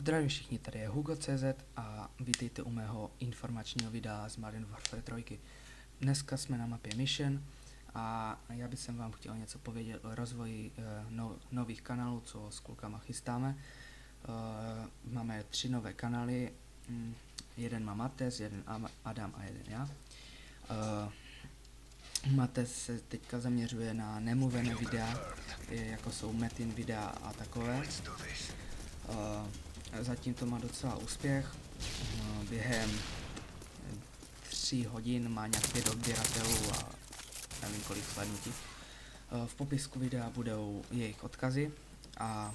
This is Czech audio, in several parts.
Zdravím všichni, tady je Hugo.cz a vítejte u mého informačního videa z Modern Warfare 3. Dneska jsme na mapě Mission a já bych vám chtěl něco povědět o rozvoji nových kanálů, co s klukama chystáme. Máme 3 nové kanály, jeden má Mates, jeden Adam a jeden já. Mates se teďka zaměřuje na nemluvené videa, jako jsou Metin videa a takové. Zatím to má docela úspěch. Během 3 hodin má nějak 5 odběratelů a nevím kolik slednutí. V popisku videa budou jejich odkazy a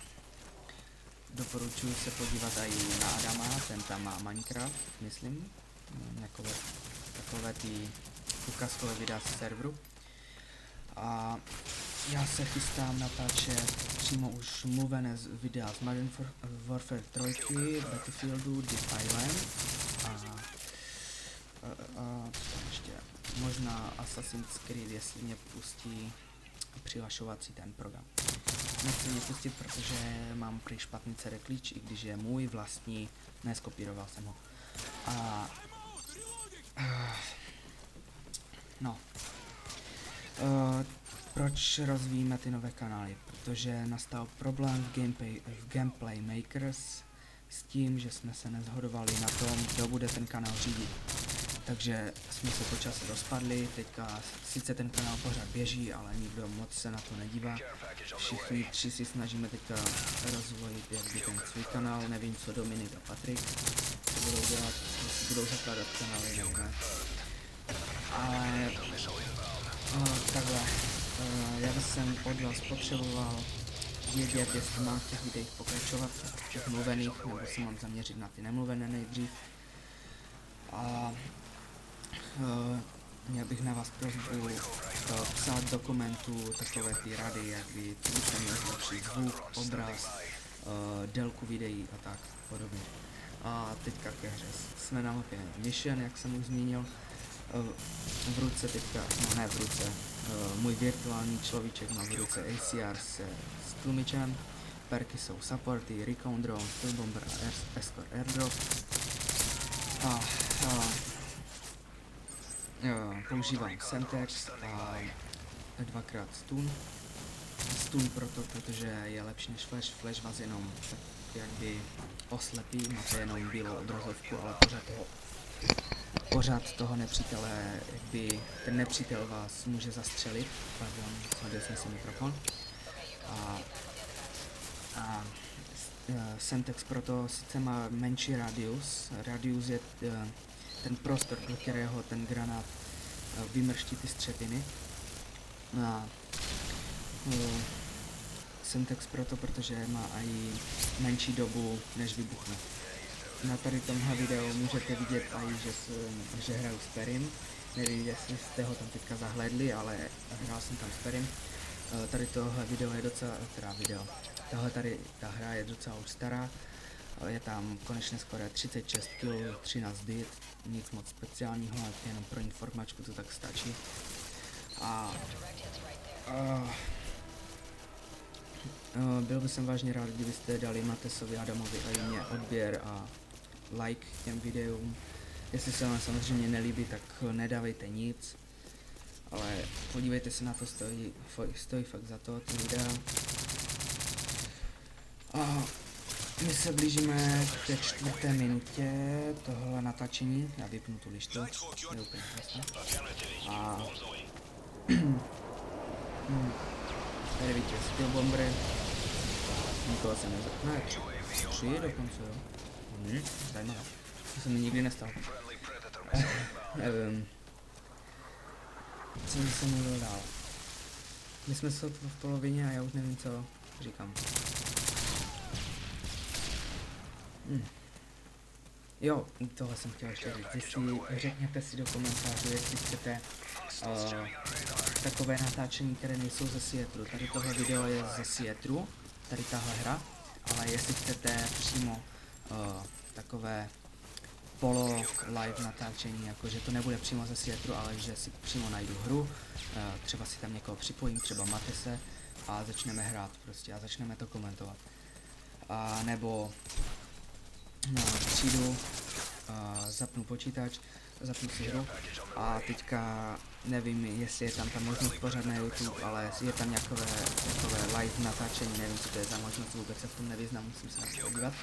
doporučuji se podívat i na Adama, ten tam má Minecraft, myslím, takové ty ukázkové videa z serveru. A já se chystám natáčet přímo už mluvené videa z Modern Warfare 3, Battlefieldu, Deep Island a ještě možná Assassin's Creed, jestli mě pustí přihlašovací ten program. Nechci mě pustit, protože mám prý špatný CD klíč, i když je můj vlastní, neskopíroval jsem ho. Proč rozvíjíme ty nové kanály? Protože nastal problém v Gameplay Makers s tím, že jsme se neshodovali na tom, kdo bude ten kanál řídit. Takže jsme se po čase rozpadli, teďka sice ten kanál pořád běží, ale nikdo moc se na to nedívá. Všichni 3 si snažíme teďka rozvojit jakby ten svůj kanál, nevím co Dominik a Patrik co budou dělat, jestli budou zakládat kanály nebo ne. Takhle, já jsem od vás potřeboval vědět, jestli mám v těch videích pokračovat, v těch mluvených, nebo se mám zaměřit na ty nemluvené nejdřív. A měl bych na vás prosbu psát dokumentu takové ty rady, jak by se měl zlepšit zvuk, obraz, délku videí a tak podobně. A teďka ke hře. Jsme na mapě Mission, jak jsem už zmínil. V ruce teďka, no ne v ruce, můj virtuální človíček má v ruce ACR s tlumičem, perky jsou supporty, recon drone, steel bomber a escort airdrop. Používám Semtex a 2x stun. Stun protože je lepší než flash vás jenom tak jakby oslepí, máte jenom bílou odrazovku, ale pořád toho nepřítele, jakby ten nepřítel vás může zastřelit. Pardon, shodil jsem si mikrofon. Semtex proto sice má menší radius. Radius je ten prostor, do kterého ten granát vymrští ty střepiny. Semtex proto, protože má i menší dobu, než vybuchne. Na tady tomhle videu můžete vidět i, že hraju s Perim. Nevím, jestli jste ho tam teďka zahlédli, ale hrál jsem tam s Perim. Tady tohle video je docela, ta hra je docela už stará. Je tam konečně skoro 36 kg, 13 bit, nic moc speciálního, jenom pro informačku to tak stačí. Byl bych vážně rád, kdybyste dali Matesovi, Adamovi a mě odběr a like těm videům. Jestli se vám samozřejmě nelíbí, tak nedávejte nic, ale podívejte se na to, stojí fakt za to, ty videa. My se blížíme k té 4. minutě tohle natáčení, já vypnu tu lištu, je úplně jasné. Tady vidíte steel bombery, nikoho se ne, 3 dokonce, jo. Zajímavé, to se mi nikdy nestalo. Nevím, co jsem mluvil dál. My jsme se v polovině a já už nevím, co říkám. Jo, tohle jsem chtěl ještě říct, řekněte si do komentářů, jestli chcete takové natáčení, které nejsou ze Seattlu. Tady tohle video je ze Seattlu, tady tahle hra, ale jestli chcete přímo takové polo live natáčení, jakože to nebude přímo ze Seattlu, ale že si přímo najdu hru, třeba si tam někoho připojím, třeba Matese a začneme hrát prostě a začneme to komentovat. A nebo přijdu, zapnu počítač, zapnu si hru a teďka nevím, jestli je tam ta možnost pořád na YouTube, ale je tam nějakové live natáčení, nevím, co to je za možnost, vůbec se v tom nevyznám, musím se na to podívat.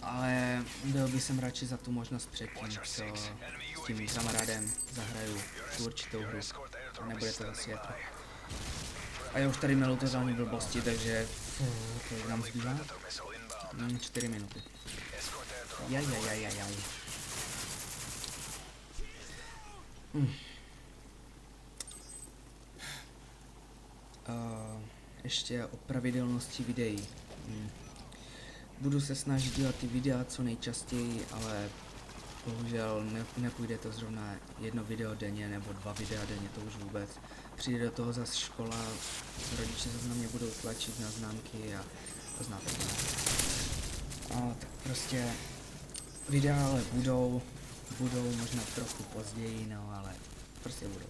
Ale byl bych jsem radši za tu možnost předtím, co s tím kamarádem zahraju tu určitou hru a nebude to zase jet. A já už tady miluji totální blbosti, takže kolik nám zbývá? 4 minuty. Jaj. Ještě o pravidelnosti videí. Budu se snažit dělat ty videa co nejčastěji, ale bohužel nepůjde to zrovna 1 video denně nebo 2 videa denně, to už vůbec. Přijde do toho zase škola, rodiče zase na mě budou tlačit na známky a znáte to. Tak prostě videa ale budou možná trochu později, no ale prostě budou.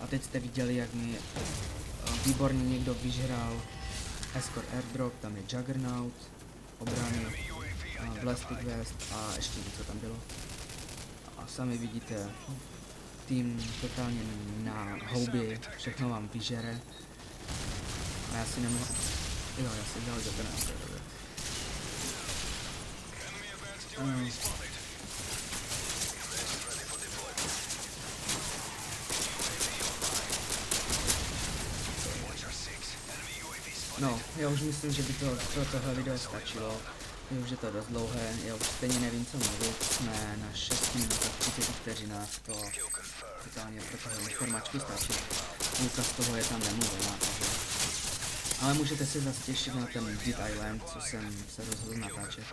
A teď jste viděli, jak mi výborně někdo vyžral Escort Airdrop, tam je Juggernaut, obrany, Ballistic Vest a ještě něco tam bylo. A sami vidíte, tým totálně na houby, všechno vám vyžere. A já si nemohu... Jo, já si dělal Juggernaut. No, já už myslím, že by tohle video stačilo. Už je to dost dlouhé, já už stejně nevím, co mluvit. Jsme na 6 minutách 30 vteřinách, to totálně pro tohle informačky stačí. Půlka z toho je tam nemluvená, takže... Ale můžete se zase těšit na ten Dead Island, co jsem se rozhodl natáčet.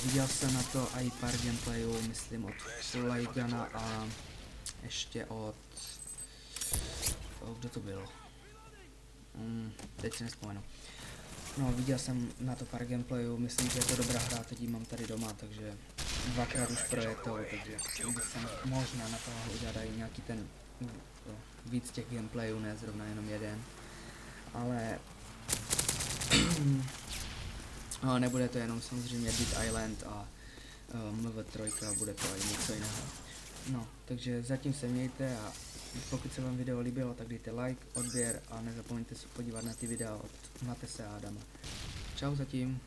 Viděl jsem na to i pár gameplayů, myslím od Flaygana a ještě od... kdo to byl? Teď si nespomenu. No, viděl jsem na to pár gameplayů, myslím, že je to dobrá hra, teď ji mám tady doma, takže 2krát už projetou, takže bych jsem možná na toho udělat i nějaký ten víc těch gameplayů, ne zrovna jenom jeden. Ale nebude to jenom samozřejmě Dead Island a MV3, bude to i něco jiného. No, takže zatím se mějte a pokud se vám video líbilo, tak dejte like, odběr a nezapomeňte se podívat na ty videa od Matese a Adama. Čau zatím.